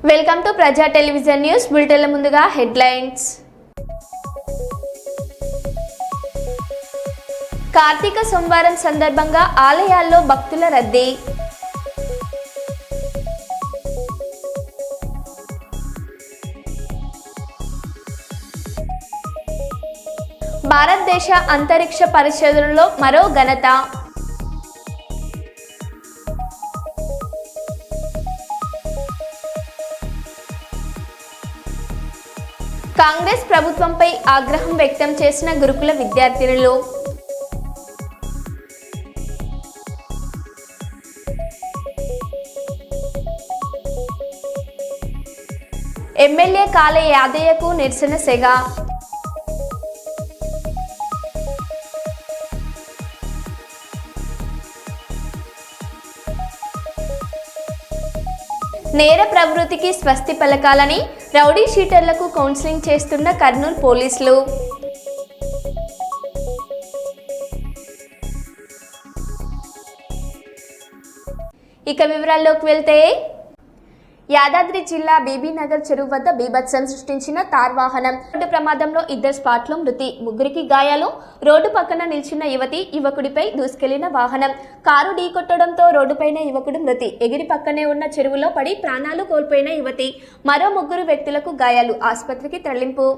Welcome to ప్రజా television news బులెటిన్ల ముందుగా headlines. Karthika సోమవారం సందర్భంగా ఆలయాల్లో భక్తుల రద్దీ. భారతదేశ అంతరిక్ష పరిశోధనలో మరో ఘనత. కాంగ్రెస్ ప్రభుత్వంపై ఆగ్రహం వ్యక్తం చేసిన గురుకుల విద్యార్థినులు. ఎమ్మెల్యే కాలే యాదయ్యకు నిరసన సెగ. నేర ప్రవృత్తికి స్వస్తి పలకాలని రౌడీ షీటర్లకు కౌన్సిలింగ్ చేస్తున్న కర్నూలు పోలీసులు. ఇక వివరాల్లోకి వెళ్తే, యాదాద్రి జిల్లా బీబీనగర్ చెరువు వద్ద బీభత్సం సృష్టించిన తార్ వాహనం. రోడ్డు ప్రమాదంలో 2 స్పాట్లో మృతి, 3కి గాయాలు. రోడ్డు పక్కన నిల్చున్న యువకుడిపై దూసుకెళ్లిన వాహనం కారు ఢీకొట్టడంతో రోడ్డుపైన యువకుడు మృతి. ఎగిరి పక్కనే ఉన్న చెరువులో పడి ప్రాణాలు కోల్పోయిన యువతి. మరో 3 వ్యక్తులకు గాయాలు, ఆసుపత్రికి తరలింపు.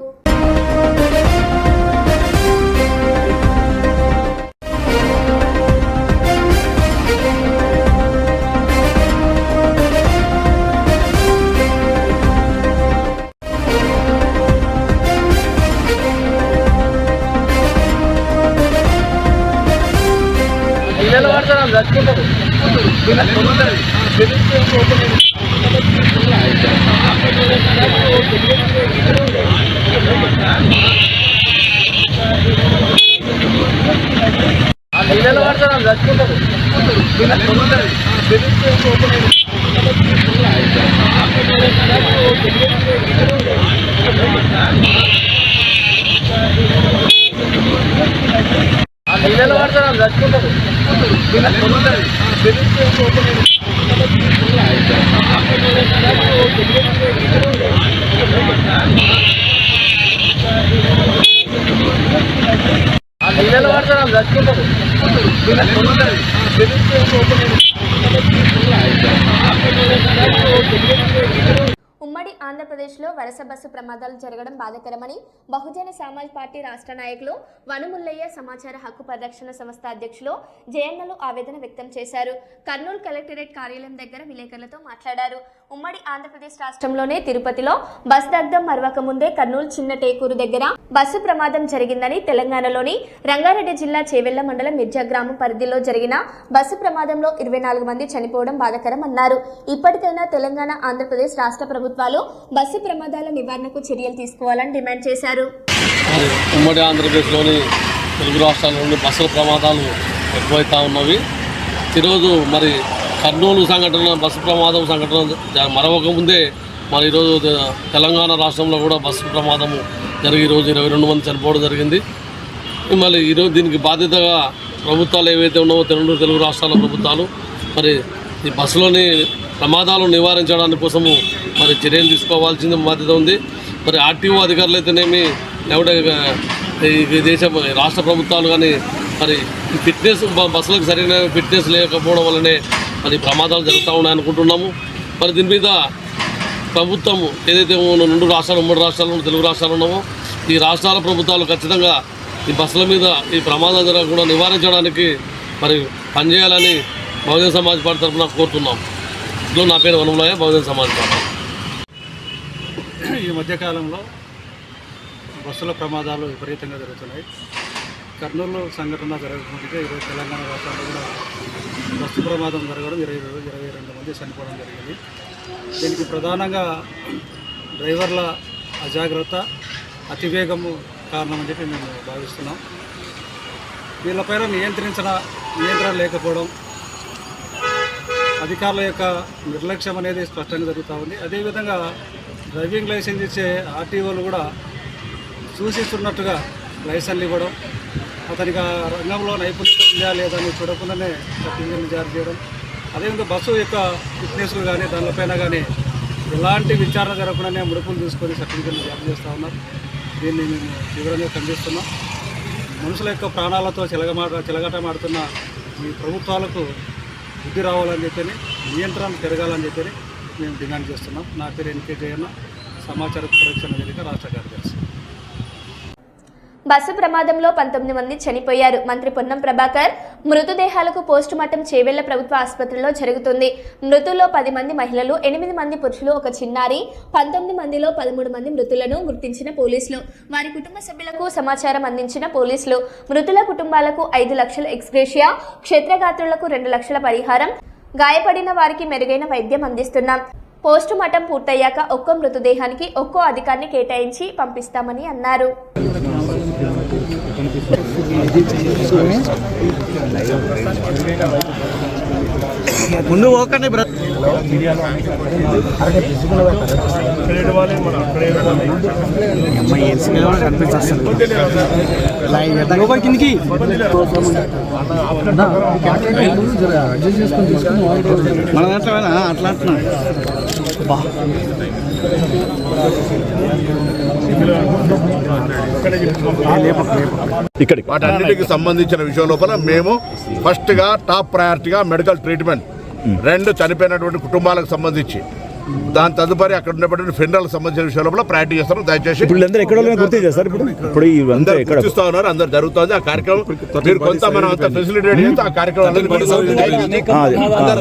ఉమ్మడి ఆంధ్రప్రదేశ్లో వరుస బస్సు ప్రమాదాలు జరగడం బాధాకరమని బహుజన సమాజ్ పార్టీ రాష్ట్ర నాయకులు వనుముల్లయ్య సమాచార హక్కు పరిరక్షణ సంస్థ అధ్యక్షులు జయన్నలు ఆవేదన వ్యక్తం చేశారు. కర్నూలు కలెక్టరేట్ కార్యాలయం దగ్గర విలేకరులతో మాట్లాడారు. ఉమ్మడి ఆంధ్రప్రదేశ్ రాష్ట్రంలోనే తిరుపతిలో బస్ దగ్ధం మరవక ముందే కర్నూలు చిన్న టేకూరు దగ్గర బస్సు ప్రమాదం జరిగిందని, తెలంగాణలోని రంగారెడ్డి జిల్లా చేవెళ్ల మండలం మిర్జా గ్రామం పరిధిలో జరిగిన బస్సు ప్రమాదంలో 24 మంది చనిపోవడం బాధాకరం అన్నారు. ఇప్పటికైనా తెలంగాణ, ఆంధ్రప్రదేశ్ రాష్ట్ర ప్రభుత్వాలు బస్సు ప్రమాదాల నివారణకు చర్యలు తీసుకోవాలని డిమాండ్ చేశారు. ఉమ్మడి ఆంధ్రప్రదేశ్లోని తెలుగు రాష్ట్రాల్లోని బస్సుల ప్రమాదాలు ఎక్కువైతా ఉన్నవి. ఈరోజు మరి కర్నూలు సంఘటన, బస్సు ప్రమాదం సంఘటన మరొక ముందే మరి ఈరోజు తెలంగాణ రాష్ట్రంలో కూడా బస్సు ప్రమాదము జరిగి ఈరోజు 22 మంది చనిపోవడం జరిగింది. మళ్ళీ ఈరోజు దీనికి బాధ్యతగా ప్రభుత్వాలు ఏవైతే ఉన్నావో తెలుగు రాష్ట్రాల ప్రభుత్వాలు మరి ఈ బస్సులోని ప్రమాదాలు నివారించడానికి కోసము మరి చర్యలు తీసుకోవాల్సిన బాధ్యత ఉంది. మరి ఆర్టీఓ అధికారులు అయితేనేమి, లేకపోతే ఈ దేశ రాష్ట్ర ప్రభుత్వాలు కానీ మరి ఫిట్నెస్ బస్సులకు సరైన ఫిట్నెస్ లేకపోవడం వల్లనే మరి ప్రమాదాలు జరుగుతూ ఉన్నాయనుకుంటున్నాము. మరి దీని మీద ప్రభుత్వం ఏదైతే 2 రాష్ట్రాలు, 3 రాష్ట్రాలు, తెలుగు రాష్ట్రాలు ఉన్నామో ఈ రాష్ట్రాల ప్రభుత్వాలు ఖచ్చితంగా ఈ బస్సుల మీద ఈ ప్రమాదాలు జరగకుండా నివారించడానికి మరి పనిచేయాలని బహుజన సమాజ్ పార్టీ తరఫున కోరుతున్నాం. ఇందులో నా పేరు వనములయ్య, బహుజన సమాజ్ పార్టీ. ఈ మధ్యకాలంలో బస్సుల ప్రమాదాలు విపరీతంగా జరుగుతున్నాయి. కర్నూలు సంఘటన జరగకముందుకే ఈరోజు తెలంగాణ రాష్ట్రంలో కూడా బస్సు ప్రమాదం జరగడం 22 మంది చనిపోవడం జరిగింది. దీనికి ప్రధానంగా డ్రైవర్ల అజాగ్రత్త, అతివేగము కారణమని చెప్పి మేము భావిస్తున్నాం. వీళ్ళపైన నియంత్రణ లేకపోవడం, అధికారుల యొక్క నిర్లక్ష్యం అనేది స్పష్టంగా జరుగుతూ ఉంది. అదేవిధంగా డ్రైవింగ్ లైసెన్స్ ఇచ్చే ఆర్టీఓలు కూడా సూచిస్తున్నట్టుగా లైసెన్లు ఇవ్వడం, అతనికి ఆ రంగంలో నైపుణ్యత ఉందా లేదా అని చూడకుండానే సర్టిఫికెట్లు జారీ చేయడం, అదేవిధంగా బస్సు యొక్క ఫిట్నెస్లు కానీ దానిపైన కానీ ఎలాంటి విచారణ జరగకుండానే ముడుపులు తీసుకొని సర్టిఫికెట్లు జారీ చేస్తూ ఉన్నారు. దీన్ని మేము తీవ్రంగా ఖండిస్తున్నాం. మనుషుల యొక్క ప్రాణాలతో చెలగాటమాడుతున్న ఈ ప్రభుత్వాలకు బుద్ధి రావాలని చెప్పని, నియంత్రణ పెరగాలని చెప్పని మేము డిమాండ్ చేస్తున్నాం. నా పేరు ఎన్కే జయన్న, సమాచార పరిరక్షణ వేదిక రాష్ట్ర కార్యదర్శి. బస్సు ప్రమాదంలో 19 మంది చనిపోయారు. మంత్రి పొన్నం ప్రభాకర్ మృతదేహాలకు పోస్టు మార్టం చేవెళ్ల ప్రభుత్వ ఆసుపత్రిలో జరుగుతుంది. మృతుల్లో 10 మంది మహిళలు, 8 మంది పురుషులు, ఒక చిన్నారి. 19 మందిలో 13 మంది మృతులను గుర్తించిన పోలీసులు, వారి కుటుంబ సభ్యులకు సమాచారం అందించిన పోలీసులు. మృతుల కుటుంబాలకు 5 లక్షల ఎక్స్గ్రేషియా, క్షేత్రగాత్రులకు 2 లక్షల పరిహారం, గాయపడిన వారికి మెరుగైన వైద్యం అందిస్తున్నాం. పోస్టు మార్టం పూర్తయ్యాక ఒక్కో మృతదేహానికి ఒక్కో అధికారిని కేటాయించి పంపిస్తామని అన్నారు. ముందు ఓకే కిందికి మన దాంట్లో అట్లా అంటున్నాడు. వాటన్నిటికి సంబంధించిన విషయం లోపల మేము ఫస్ట్ గా టాప్ ప్రయారిటీగా మెడికల్ ట్రీట్మెంట్, 2 చనిపోయినటువంటి కుటుంబాలకు సంబంధించి, దాని తదుపరి అక్కడ ఉన్నటువంటి ఫెడరల్ సంబంధించిన విషయం లోపల ప్రయారిటీ చేస్తారు. దయచేసి గుర్తిస్తూ ఉన్నారు, అందరు జరుగుతుంది ఆ కార్యక్రమం. మీరు కొంత మనం అంత ఫెసిలిటేట్ చేస్తే ఆ కార్యక్రమం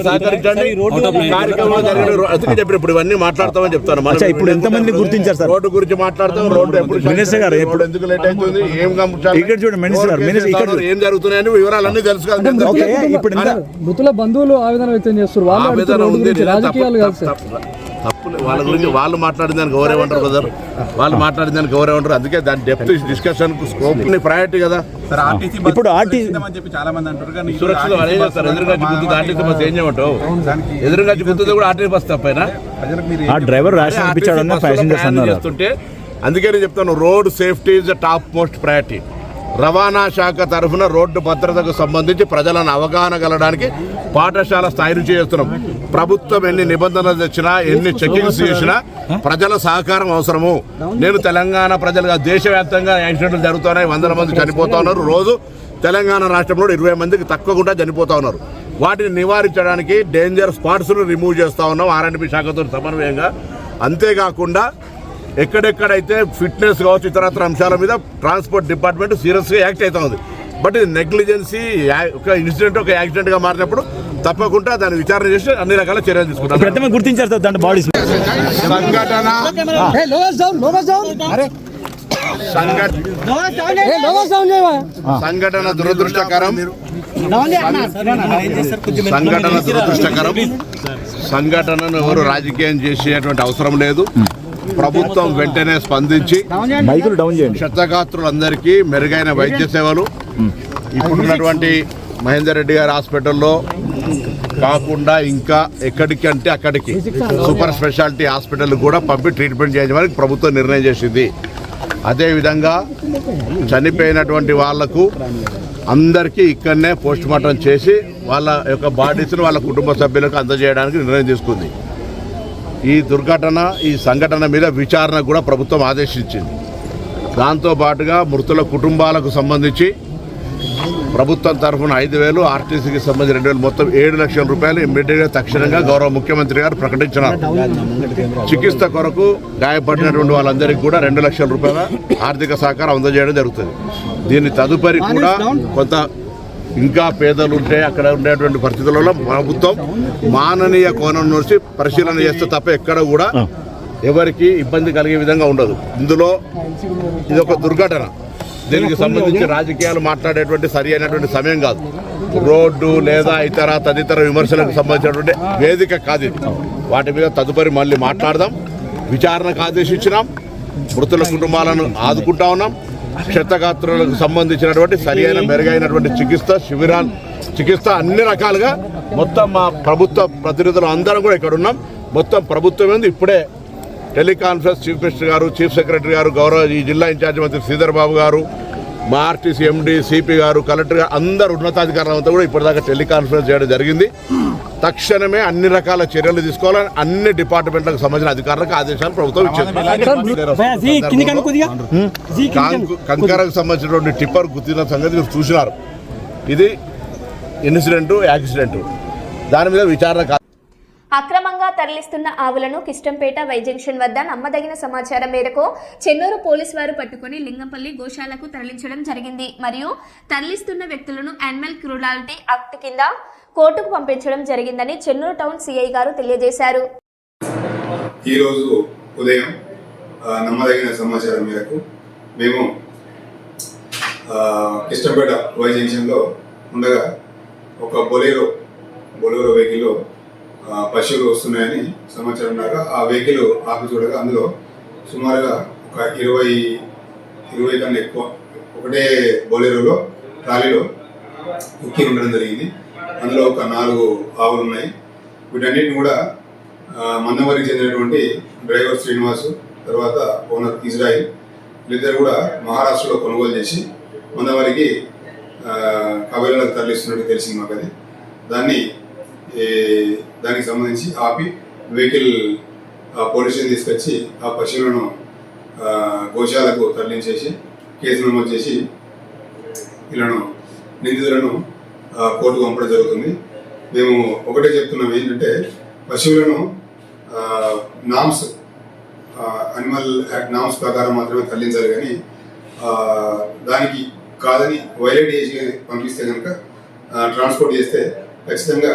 సహకరించండి. కార్యక్రమం అందుకే చెప్పిన ఇప్పుడు ఇవన్నీ మాట్లాడతామని చెప్తాను. మనం ఇప్పుడు ఎంతమంది గుర్తించారు సార్? రోడ్డు గురించి మాట్లాడతాం. రోడ్డు ఎప్పుడు ఎందుకు లేట్ అవుతుంది, ఏం జరుగుతున్నాయని వివరాలన్నీ తెలుసు కదా. మృతుల బంధువులు ఆవేదన వ్యక్తం చేస్తారు. ఆవేదన ఉంది, తప్పు వాళ్ళ గురించి వాళ్ళు మాట్లాడిన దానికి ఎవరేమంటారు బ్రదర్, వాళ్ళు మాట్లాడిన దానికి ఎవరేమంటారు. అందుకే దాని డెప్త్ డిస్కషన్ స్కోప్ ప్రయారిటీ కదా. ఇప్పుడు సురక్షిత అదే చేస్తారు. ఎదురుగా గుర్తుంది ఆర్టీసీ బస్ ఏం చేయమంటావు? ఎదురుగా గుర్తుంది కూడా ఆర్టీసీ బస్ తప్పైనా డ్రైవర్ చేస్తుంటే. అందుకే నేను చెప్తాను, road safety is the top most priority. రవాణా శాఖ తరఫున రోడ్డు భద్రతకు సంబంధించి ప్రజలను అవగాహన కలగడానికి పాఠశాల స్థాయి నుంచి చేస్తున్నాం. ప్రభుత్వం ఎన్ని నిబంధనలు తెచ్చినా, ఎన్ని చెకింగ్స్ చేసినా ప్రజల సహకారం అవసరము. నేను తెలంగాణ ప్రజలుగా దేశవ్యాప్తంగా యాక్సిడెంట్లు జరుగుతున్నాయి, 100 మంది చనిపోతా ఉన్నారు. రోజు తెలంగాణ రాష్ట్రంలో 20 మందికి తక్కువకుండా చనిపోతా ఉన్నారు. వాటిని నివారించడానికి డేంజర్ స్పాట్స్ను రిమూవ్ చేస్తూ ఉన్నాం ఆర్ఎండ్బి శాఖతో సమన్వయంగా. అంతేకాకుండా ఎక్కడెక్కడైతే ఫిట్నెస్ కావచ్చు, ఇతరత్ర అంశాల మీద ట్రాన్స్పోర్ట్ డిపార్ట్మెంట్ సీరియస్గా యాక్ట్ అవుతా ఉంది. బట్ ఇది నెగ్లిజెన్సీ, ఒక ఇన్సిడెంట్ ఒక యాక్సిడెంట్గా మారినప్పుడు తప్పకుండా దాన్ని విచారణ చేసి అన్ని రకాల చర్యలు తీసుకుంటాం. గుర్తించారు సార్ దాంట్లో బాడీస్. సంఘటన దురదృష్టకరం. సంఘటనను ఎవరు రాజకీయం చేసేటువంటి అవసరం లేదు. ప్రభుత్వం వెంటనే స్పందించి క్షతగాత్రులందరికీ మెరుగైన వైద్య సేవలు ఇప్పుడున్నటువంటి మహేందర్ రెడ్డి గారి హాస్పిటల్లో కాకుండా ఇంకా ఎక్కడికంటే అక్కడికి సూపర్ స్పెషాలిటీ హాస్పిటల్ కూడా పంపి ట్రీట్మెంట్ చేయడానికి ప్రభుత్వం నిర్ణయం చేసింది. అదేవిధంగా చనిపోయినటువంటి వాళ్లకు అందరికీ ఇక్కడనే పోస్ట్ మార్టం చేసి వాళ్ళ యొక్క బాడీస్ను వాళ్ళ కుటుంబ సభ్యులకు అందజేయడానికి నిర్ణయం తీసుకుంది. ఈ దుర్ఘటన, ఈ సంఘటన మీద విచారణ కూడా ప్రభుత్వం ఆదేశించింది. దాంతోపాటుగా మృతుల కుటుంబాలకు సంబంధించి ప్రభుత్వం తరఫున 5,000, ఆర్టీసీకి సంబంధించి 2,000, మొత్తం 7 లక్షల రూపాయలు ఇమ్మీడియట్గా తక్షణంగా గౌరవ ముఖ్యమంత్రి గారు ప్రకటించినారు. చికిత్స కొరకు గాయపడినటువంటి వాళ్ళందరికీ కూడా 2 లక్షల రూపాయల ఆర్థిక సహకారం అందజేయడం జరుగుతుంది. దీని తదుపరి కూడా కొంత ఇంకా పేదలు ఉంటే అక్కడ ఉండేటువంటి పరిస్థితులలో ప్రభుత్వం మాననీయ కోణం నుంచి పరిశీలన చేస్తే తప్ప ఎక్కడ కూడా ఎవరికి ఇబ్బంది కలిగే విధంగా ఉండదు. ఇందులో ఇది ఒక దుర్ఘటన, దీనికి సంబంధించి రాజకీయాలు మాట్లాడేటువంటి సరి అయినటువంటి సమయం కాదు. రోడ్డు లేదా ఇతర తదితర విమర్శలకు సంబంధించినటువంటి వేదిక కాదు ఇది. వాటి మీద తదుపరి మళ్ళీ మాట్లాడదాం. విచారణకు ఆదేశించినాం, మృతుల కుటుంబాలను ఆదుకుంటా ఉన్నాం. క్షతగాత్రులకు సంబంధించినటువంటి సరి అయిన మెరుగైనటువంటి చికిత్స అన్ని రకాలుగా మొత్తం మా ప్రభుత్వ ప్రతినిధులు అందరం కూడా ఇక్కడ ఉన్నాం. మొత్తం ప్రభుత్వం ఏంది ఇప్పుడే టెలికాన్ఫరెన్స్ చీఫ్ మినిస్టర్ గారు, చీఫ్ సెక్రటరీ గారు, గౌరవ ఈ జిల్లా ఇన్ఛార్జి మంత్రి శ్రీధర్ బాబు గారు, మా ఆర్టీసీ ఎండి, సిపి గారు, కలెక్టర్ గారు అందరు ఉన్నతాధికారులంతా కూడా ఇప్పటిదాకా టెలికాన్ఫరెన్స్ చేయడం జరిగింది. తక్షణమే అన్ని రకాల చర్యలు తీసుకోవాలని అన్ని డిపార్ట్మెంట్లకు సంబంధించిన అధికారులకు ఆదేశాలు ప్రభుత్వం ఇచ్చింది. కంకరకు సంబంధించినటువంటి టిప్పర్ గుర్తిన సంగతి మీరు చూసినారు. ఇది ఇన్సిడెంట్, యాక్సిడెంట్, దాని మీద విచారణ. అక్రమంగా తరలిస్తున్న ఆవులను కిష్టంపేట వై జంక్షన్ వద్ద నమ్మదగిన సమాచారం మేరకు చెన్నూరు పోలీసు వారు పట్టుకుని లింగంపల్లి గోశాలకు తరలించడం జరిగింది. మరియు తరలిస్తున్న వ్యక్తులను యానిమల్ క్రూరాలిటీ యాక్ట్ కింద కోర్టుకు పంపించడం జరిగిందని చెన్నూరు టౌన్ సిఐ గారు తెలియజేశారు. ఈరోజు ఉదయం నమ్మదగిన సమాచారం మేరకు మేము కిష్టంపేట వై జంక్షన్లో ఉండగా ఒక బొలేరో వెహికల్లో పశువులు వస్తున్నాయని సమాచారం ఉన్నాక ఆ వెహికల్ ఆపి చూడగా అందులో సుమారుగా ఒక 20 కన్నా ఎక్కువ ఒకటే బొలేరోలో ట్రాలీలో కుక్కి ఉండడం జరిగింది. అందులో ఒక 4 ఆవులు ఉన్నాయి. వీటన్నిటిని కూడా మందమరికి చెందినటువంటి డ్రైవర్ శ్రీనివాసు, తర్వాత ఓనర్ ఇజ్రాయిల్, వీళ్ళిద్దరు కూడా మహారాష్ట్రలో కొనుగోలు చేసి మందమరికి కబైలకు తరలిస్తున్నట్టు తెలిసింది మాకు. అది దానికి సంబంధించి ఆపి వెహికల్ పోలీస్ స్టేషన్ తీసుకొచ్చి ఆ పశువులను గోశాలకు తరలించేసి కేసు నమోదు చేసి వీళ్ళను నిందితులను కోర్టుకు పంపడం జరుగుతుంది. మేము ఒకటే చెప్తున్నాం, ఏంటంటే పశువులను నామ్స్ అనిమల్ యాక్ట్ నామ్స్ ప్రకారం మాత్రమే తరలించాలి, కానీ దానికి కాదని వైలేట్ చేసి పంపిస్తే కనుక ట్రాన్స్పోర్ట్ చేస్తే ఖచ్చితంగా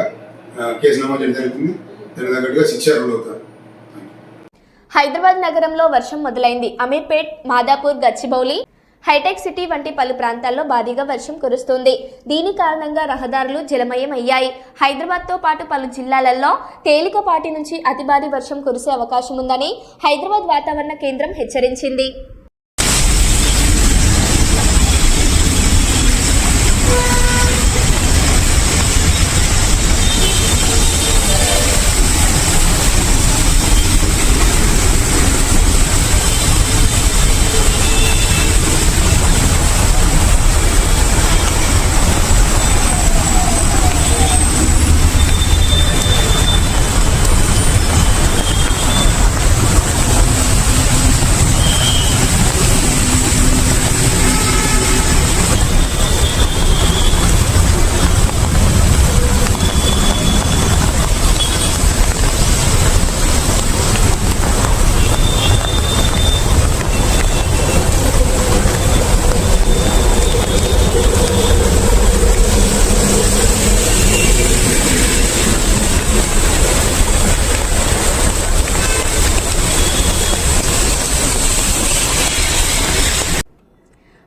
కేసు నమోదు చేయడం జరుగుతుంది. దానికి తగ్గట్టుగా శిక్ష అమలవుతారు. హైదరాబాద్ నగరంలో వర్షం మొదలైంది. అమీర్పేట్, మాదాపూర్, గచ్చిబౌలి, హైటెక్ సిటీ వంటి పలు ప్రాంతాల్లో భారీగా వర్షం కురుస్తుంది. దీని కారణంగా రహదారులు జలమయం అయ్యాయి. హైదరాబాద్తో పాటు పలు జిల్లాలలో తేలికపాటి నుంచి అతి భారీ వర్షం కురిసే అవకాశం ఉందని హైదరాబాద్ వాతావరణ కేంద్రం హెచ్చరించింది.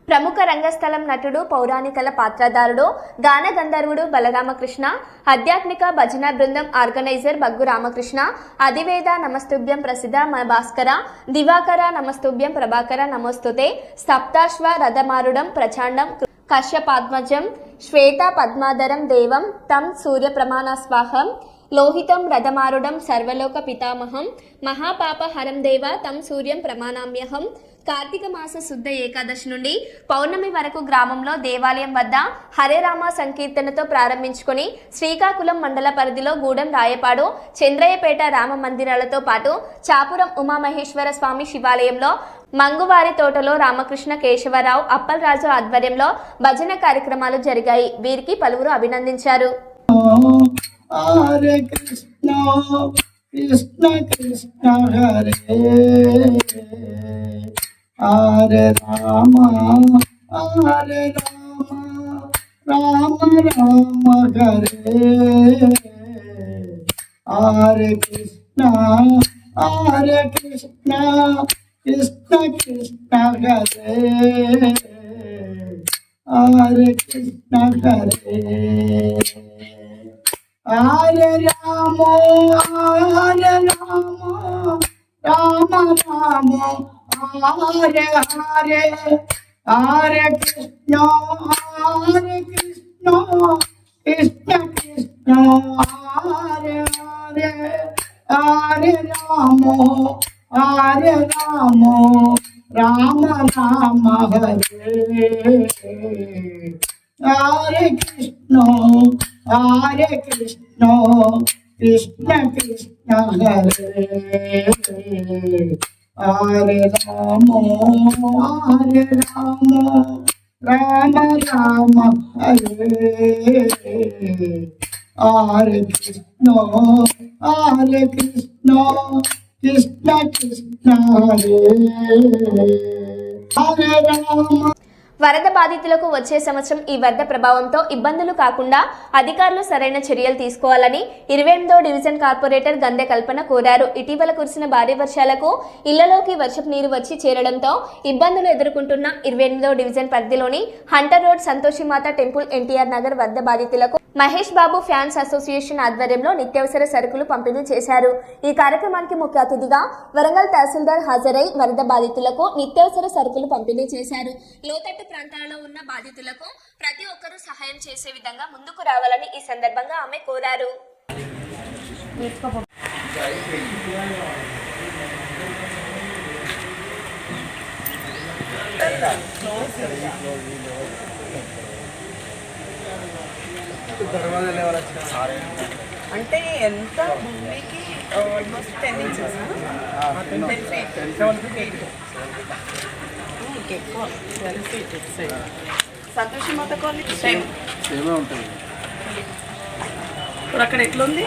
ప్రముఖ రంగస్థలం నటుడు, పౌరాణికల పాత్రధారుడు, గాన గంధర్వుడు బలరామకృష్ణ, ఆధ్యాత్మిక భజన బృందం ఆర్గనైజర్ బగ్గు రామకృష్ణ, అధివేద నమస్తుభ్యం ప్రసిద్ధ భాస్కర, దివాకర నమస్తుభ్యం ప్రభాకర నమస్తుతే, సప్తాశ్వ రథమారుడం ప్రచాండం కశ్యపాద్మజం శ్వేత పద్మాధరం దేవం తం సూర్య ప్రమాణ స్వాహం లోహితం రథమారుడం సర్వలోక పితామహం మహాపాపహరం దేవ తం సూర్యం ప్రమాణామ్యహం. కార్తీక మాస శుద్ధ ఏకాదశి నుండి పౌర్ణమి వరకు గ్రామంలో దేవాలయం వద్ద హరే రామ సంకీర్తనతో ప్రారంభించుకొని శ్రీకాకుళం మండల పరిధిలో గూడెం, రాయపాడు, చంద్రయ్యపేట రామ మందిరాలతో పాటు చాపురం ఉమామహేశ్వర స్వామి శివాలయంలో, మంగువారి తోటలో రామకృష్ణ కేశవరావు అప్పలరాజు ఆధ్వర్యంలో భజన కార్యక్రమాలు జరిగాయి. వీరికి పలువురు అభినందించారు. హరే కృష్ణ కృష్ణ కృష్ణ హరే హరే రామ హరే రామ రామ రామ హరే హరే కృష్ణ కృష్ణ కృష్ణ హరే హరే కృష్ణ హరే హరే రామ రామ రామ హరే హరే హరే కృష్ణ కృష్ణ కృష్ణ హరే హరే హరే రామ రామ రామ హరే హరే కృష్ణ కృష్ణ కృష్ణ హరే హరే రామ రామ రామ హరే హరే కృష్ణ కృష్ణ కృష్ణ హరే హరే రామ. వరద బాధితులకు వచ్చే సంవత్సరం ఈ వరద ప్రభావంతో ఇబ్బందులు కాకుండా అధికారులు సరైన చర్యలు తీసుకోవాలని 28వ డివిజన్ కార్పొరేటర్ గందె కల్పన కోరారు. ఇటీవల కురిసిన భారీ వర్షాలకు ఇళ్లలోకి వర్షపు నీరు వచ్చి చేరడంతో ఇబ్బందులు ఎదుర్కొంటున్న 28వ డివిజన్ పరిధిలోని Hunter road Santoshi Mata temple NTR Nagar వరద బాధితులకు మహేష్ బాబు ఫ్యాన్స్ అసోసియేషన్ ఆధ్వర్యంలో నిత్యావసర సరుకులు పంపిణీ చేశారు. ఈ కార్యక్రమానికి ముఖ్య అతిథిగా వరంగల్ తహసీల్దార్ హాజరై వరద బాధితులకు నిత్యావసర సరుకులు పంపిణీ చేశారు. లోతట్టు ప్రాంతాలలో ఉన్న బాధితులకు ప్రతి ఒక్కరూ సహాయం చేసే విధంగా ముందుకు రావాలని ఈ సందర్భంగా ఆమె కోరారు. అంటే ఎంత భూమికి ఆల్మోస్ట్ 10 ఇంచెస్ 10 ఫీట్ ఎక్కువ 12 ఫీట్ సంతోషి మాత కాలనీ సేమ్ ఉంటుంది. ఇప్పుడు అక్కడ ఎట్లుంది?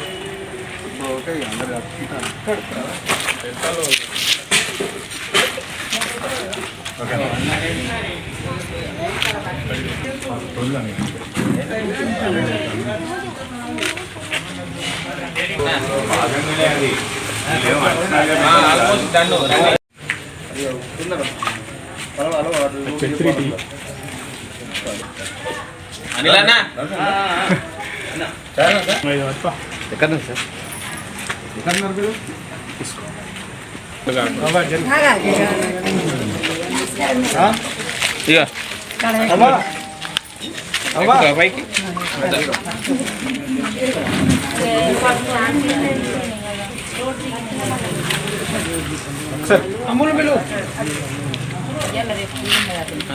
అమ్ములు బిలు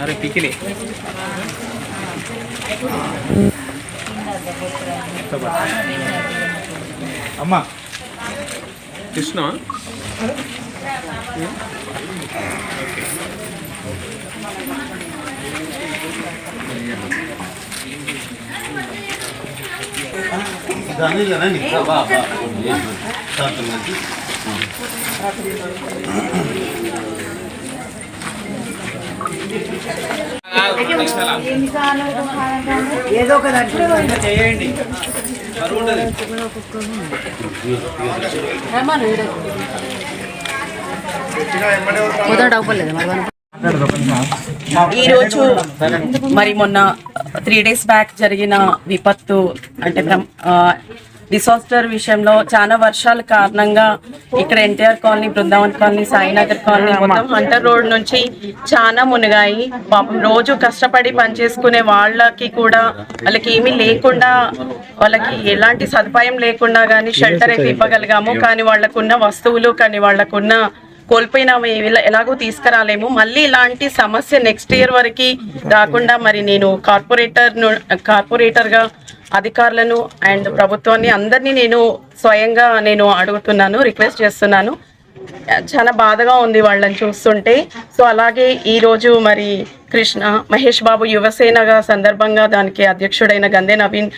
अरे पिकले అమ్మా कृष्ण ఏదో ఒక దాంట్లో చేయండి ఈరోజు మరి మొన్న 3 days బ్యాక్ జరిగిన విపత్తు అంటే డిసాస్టర్ విషయంలో చాలా వర్షాల కారణంగా ఇక్కడ NTR colony, Brindavan colony, Sainagar colony మొత్తం హంటర్ రోడ్ నుంచి చాలా మునిగాయి. పాపం రోజు కష్టపడి పనిచేసుకునే వాళ్ళకి కూడా వాళ్ళకి ఏమీ లేకుండా, వాళ్ళకి ఎలాంటి సదుపాయం లేకుండా కానీ షెల్టర్ అయితే ఇవ్వగలిగాము. కానీ వాళ్ళకున్న వస్తువులు కానీ వాళ్ళకున్న కోల్పోయినాము ఎలాగో తీసుకురాలేము. మళ్ళీ ఇలాంటి సమస్య నెక్స్ట్ ఇయర్ వరకు రాకుండా మరి నేను కార్పొరేటర్గా అధికారులను అండ్ ప్రభుత్వాన్ని అందరినీ నేను స్వయంగా అడుగుతున్నాను, రిక్వెస్ట్ చేస్తున్నాను. చాలా బాధగా ఉంది వాళ్ళని చూస్తుంటే. సో అలాగే ఈరోజు మరి మహేష్ బాబు యువసేనగా సందర్భంగా దానికి అధ్యక్షుడైన గందే నవీన్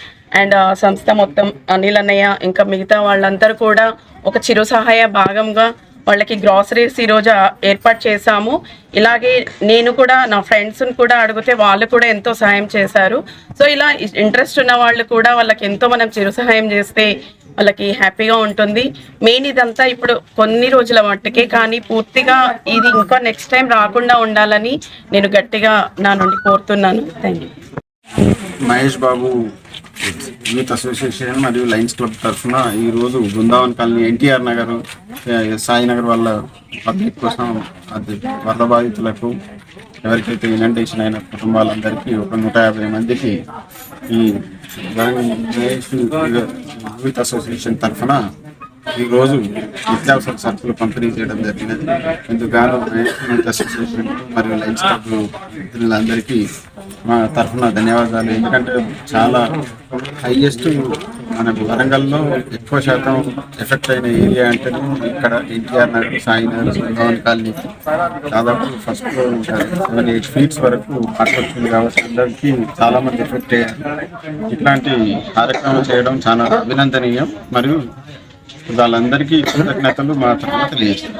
అండ్ సంస్థ మొత్తం అనిల్ అన్నయ్య ఇంకా మిగతా వాళ్ళందరూ కూడా ఒక చిరు సహాయ భాగంగా వాళ్ళకి గ్రాసరీస్ ఈరోజు ఏర్పాటు చేశాము. ఇలాగే నేను కూడా నా ఫ్రెండ్స్ని కూడా అడిగితే వాళ్ళు కూడా ఎంతో సహాయం చేశారు. సో ఇలా ఇంట్రెస్ట్ ఉన్న వాళ్ళు కూడా వాళ్ళకి ఎంతో మనం చిరు సహాయం చేస్తే వాళ్ళకి హ్యాపీగా ఉంటుంది. మెయిన్ ఇదంతా ఇప్పుడు కొన్ని రోజుల మట్టుకే, కానీ పూర్తిగా ఇది ఇంకా నెక్స్ట్ టైం రాకుండా ఉండాలని నేను గట్టిగా నా నుండి కోరుతున్నాను. Thank you. Mahesh Babu youth association మరియు లయన్స్ క్లబ్ తరఫున ఈరోజు బృందావన్ కాలనీ, ఎన్టీఆర్ నగర్, సాయినగర్ వాళ్ళ పబ్లిక్ కోసం వరద బాధితులకు ఎవరికైతే ఇనండేషన్ అయిన కుటుంబాలందరికీ ఒక 150 మందికి ఈ మహేష్ యూత్ అసోసియేషన్ తరఫున ఈరోజు నిత్యావసర సరుకులు పంపిణీ చేయడం జరిగినది. ఇందుకు యూత్ అసోసియేషన్ మరియు లయన్స్ క్లబ్ మిత్రులందరికీ మా తరఫున ధన్యవాదాలు. ఎందుకంటే చాలా హైయెస్ట్ మనకు వరంగల్లో ఎక్కువ శాతం ఎఫెక్ట్ అయిన ఏరియా అంటే ఇక్కడ ఎన్టీఆర్ నగర్, సాయి నగర్, బృందావన్ కాలనీ దాదాపు ఫస్ట్ 7-8 ఫీట్స్ వరకు వాటర్ వచ్చింది కాబట్టి అందరికీ చాలా మంది ఎఫెక్ట్ అయ్యారు. ఇట్లాంటి కార్యక్రమం చేయడం చాలా అభినందనీయం మరియు వాళ్ళందరికీ కృతజ్ఞతలు మా తరఫున తెలియజేస్తాం.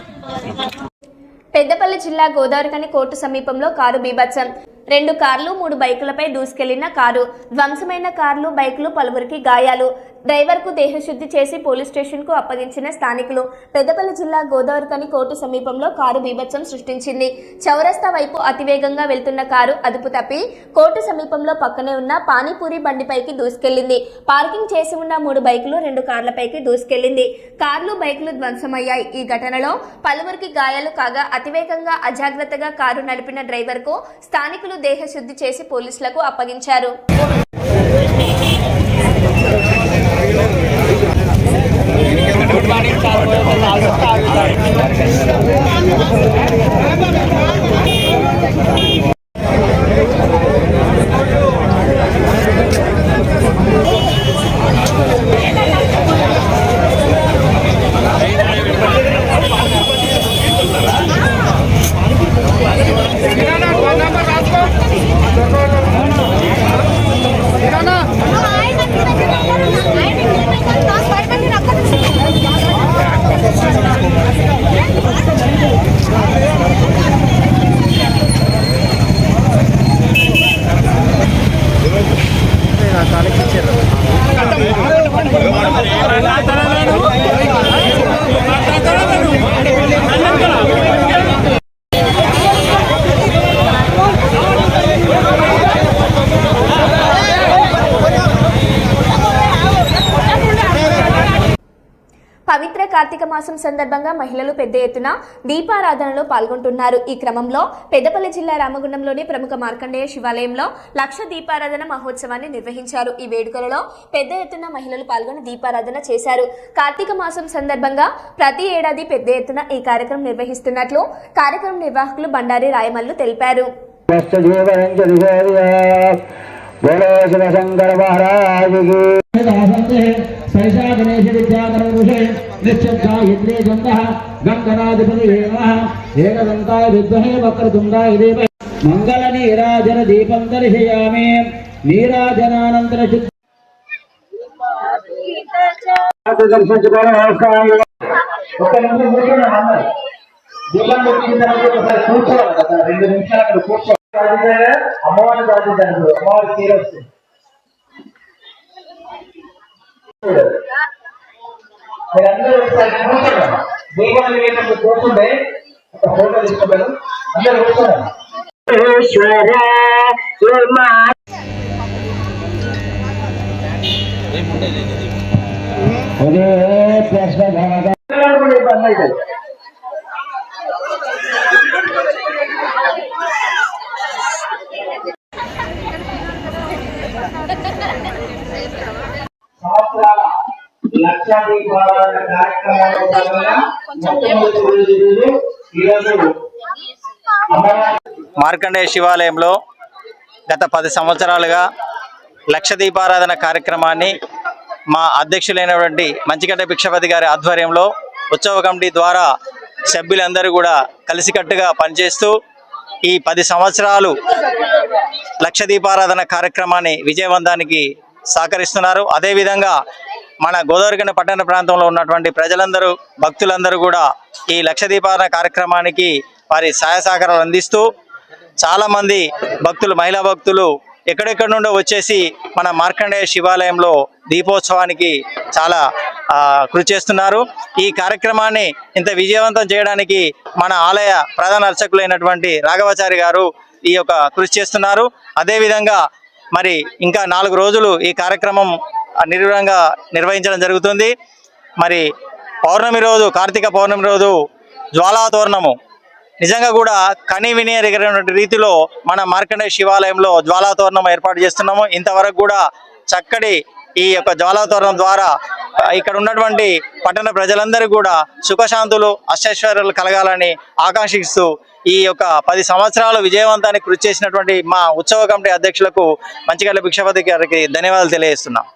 పెద్దపల్లి జిల్లా గోదావరికని కోర్టు సమీపంలో కారు బీభత్సం. 2 కార్లు 3 బైకులపై దూసుకెళ్లిన కారు, ధ్వంసమైన కార్లు, బైకులు, పలువురికి గాయాలు. డ్రైవర్కు దేహశుద్ధి చేసి పోలీస్ స్టేషన్కు అప్పగించిన స్థానికులు. పెద్దపల్లి జిల్లా గోదావరికని కోర్టు సమీపంలో కారు బీభత్సం సృష్టించింది. చౌరస్తా వైపు అతివేగంగా వెళ్తున్న కారు అదుపు తప్పి కోర్టు సమీపంలో పక్కనే ఉన్న పానీపూరి బండిపైకి దూసుకెళ్లింది. పార్కింగ్ చేసి ఉన్న 3 బైకులు 2 కార్లపైకి దూసుకెళ్లింది. కార్లు, బైకులు ధ్వంసమయ్యాయి. ఈ ఘటనలో పలువురికి గాయాలు కాగా అతివేగంగా అజాగ్రత్తగా కారు నడిపిన డ్రైవర్కు స్థానికులు దేహశుద్ధి చేసి పోలీసులకు అప్పగించారు. పవిత్ర కార్తీక మాసం సందర్భంగా మహిళలు పెద్ద ఎత్తున దీపారాధనలో పాల్గొంటున్నారు. ఈ క్రమంలో పెద్దపల్లి జిల్లా రామగుండంలోని ప్రముఖ మార్కండేయ శివాలయంలో 1,00,000 దీపారాధన మహోత్సవాన్ని నిర్వహించారు. ఈ వేడుకలలో పెద్ద ఎత్తున మహిళలు పాల్గొని దీపారాధన చేశారు. కార్తీక మాసం సందర్భంగా ప్రతి ఏడాది పెద్ద ఎత్తున ఈ కార్యక్రమం నిర్వహిస్తున్నట్లు కార్యక్రమం నిర్వాహకులు బండారి రాయమల్లు తెలిపారు. మంగళ నీరాజన దీపం దర్శయామి. నీరాజనానంతర దర్శించుకోవడం అవసరం. దీపం పెట్టిన తర్వాత ఒకసారి కూర్చోవాలి కదా, 2 నిమిషాలు అక్కడ కూర్చోవాలి. అమ్మవారిని ప్రార్థించారు, అమ్మవారి తీరొస్తుంది. మీరందరూ ఒకసారి కూర్చోండి. దీపావళి వేసినప్పుడు కూర్చుంటే ఒక ఫోటో తీసుకుంటారు. అందరూ కూర్చోండి. ఇబ్బంది అవుతుంది. సంవత్సరాల 1,00,000 దీపారాధన కార్యక్రమంలో భాగంగా మార్కండేయ శివాలయంలో గత 10 సంవత్సరాలుగా 1,00,000 దీపారాధన కార్యక్రమాన్ని మా అధ్యక్షులైనటువంటి మంచిగడ్డ భిక్షపతి గారి ఆధ్వర్యంలో ఉత్సవ కమిటీ ద్వారా సభ్యులందరూ కూడా కలిసికట్టుగా పనిచేస్తూ ఈ 10 సంవత్సరాలు 1,00,000 దీపారాధన కార్యక్రమాన్ని విజయవంతానికి సహకరిస్తున్నారు. అదేవిధంగా మన గోదావరికని పట్టణ ప్రాంతంలో ఉన్నటువంటి ప్రజలందరూ, భక్తులందరూ కూడా ఈ 1,00,000 దీపారాధన కార్యక్రమానికి వారి సహాయ సహకారాలు అందిస్తూ చాలామంది భక్తులు, మహిళా భక్తులు ఎక్కడెక్కడి నుండో వచ్చేసి మన మార్కండేయ శివాలయంలో దీపోత్సవానికి చాలా కృషి చేస్తున్నారు. ఈ కార్యక్రమాన్ని ఇంత విజయవంతం చేయడానికి మన ఆలయ ప్రధాన అర్చకులైనటువంటి రాఘవాచారి గారు ఈ యొక్క కృషి చేస్తున్నారు. అదేవిధంగా మరి ఇంకా 4 రోజులు ఈ కార్యక్రమం నిర్విఘ్నంగా నిర్వహించడం జరుగుతుంది. మరి పౌర్ణమి రోజు, కార్తీక పౌర్ణమి రోజు జ్వాలాతోరణము నిజంగా కూడా కని విని ఎరగనటువంటి రీతిలో మన మార్కండేయ శివాలయంలో జ్వాలాతోరణం ఏర్పాటు చేస్తున్నాము. ఇంతవరకు కూడా చక్కటి ఈ యొక్క జ్వాలాతోరణం ద్వారా ఇక్కడ ఉన్నటువంటి పట్టణ ప్రజలందరూ కూడా సుఖశాంతులు అష్టైశ్వర్యాలు కలగాలని ఆకాంక్షిస్తూ ఈ యొక్క 10 సంవత్సరాలు విజయవంతానికి కృషి చేసినటువంటి మా ఉత్సవ కమిటీ అధ్యక్షులకు మంచిగడ్డ భిక్షపతి గారికి ధన్యవాదాలు తెలియజేస్తున్నాం.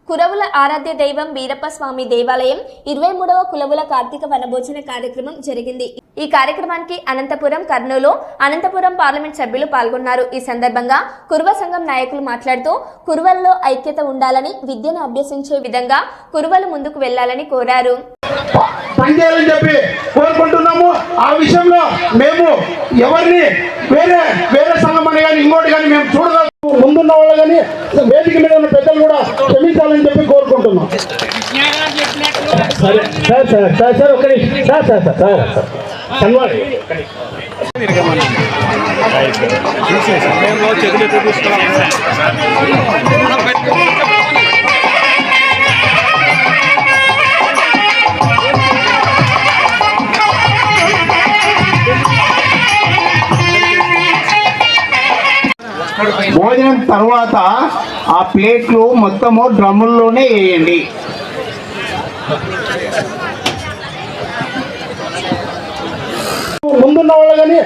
కురవుల ఆరాధ్య దైవం వీరప్ప స్వామి దేవాలయం 23వ కులవుల కార్తీక వనభోజన కార్యక్రమం జరిగింది. ఈ కార్యక్రమానికి అనంతపురం, కర్నూలు, అనంతపురం పార్లమెంట్ సభ్యులు పాల్గొన్నారు. ఈ సందర్భంగా కురువ సంఘం నాయకులు మాట్లాడుతూ కురువల్లో ఐక్యత ఉండాలని, విద్యను అభ్యసించే విధంగా కురువలు ముందుకు వెళ్లాలని కోరారు. పనిచేయాలని చెప్పి కోరుకుంటున్నాము. ఆ విషయంలో మేము ఎవరిని వేరే సంఘం అని కానీ ఇంకోటి కానీ మేము చూడగలము. ముందున్న వాళ్ళు కానీ వేదిక మీద ఉన్న పెద్దలు కూడా క్షమించాలని చెప్పి కోరుకుంటున్నాం. సార్ ఒక నిమిషం సార్ భోజనం తర్వాత ఆ ప్లేట్లు మొత్తము డ్రమ్ముల్లోనే వేయండి. ముందున్న వాళ్ళు కానీ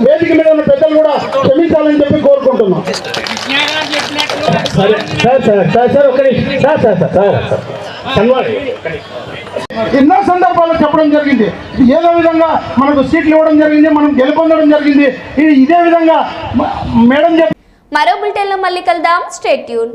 వేదిక మీద ఉన్న పెద్దలు కూడా క్షమించాలని చెప్పి కోరుకుంటున్నాం. సార్ ఒక ఎన్నో సందర్భాల్లో చెప్పడం జరిగింది. ఏదో విధంగా మనకు సీట్లు ఇవ్వడం జరిగింది, మనం గెలుపొందడం జరిగింది. ఇదే విధంగా మేడం మరో బులెటిన్లో మళ్ళీ కలుద్దాం. Stay tune.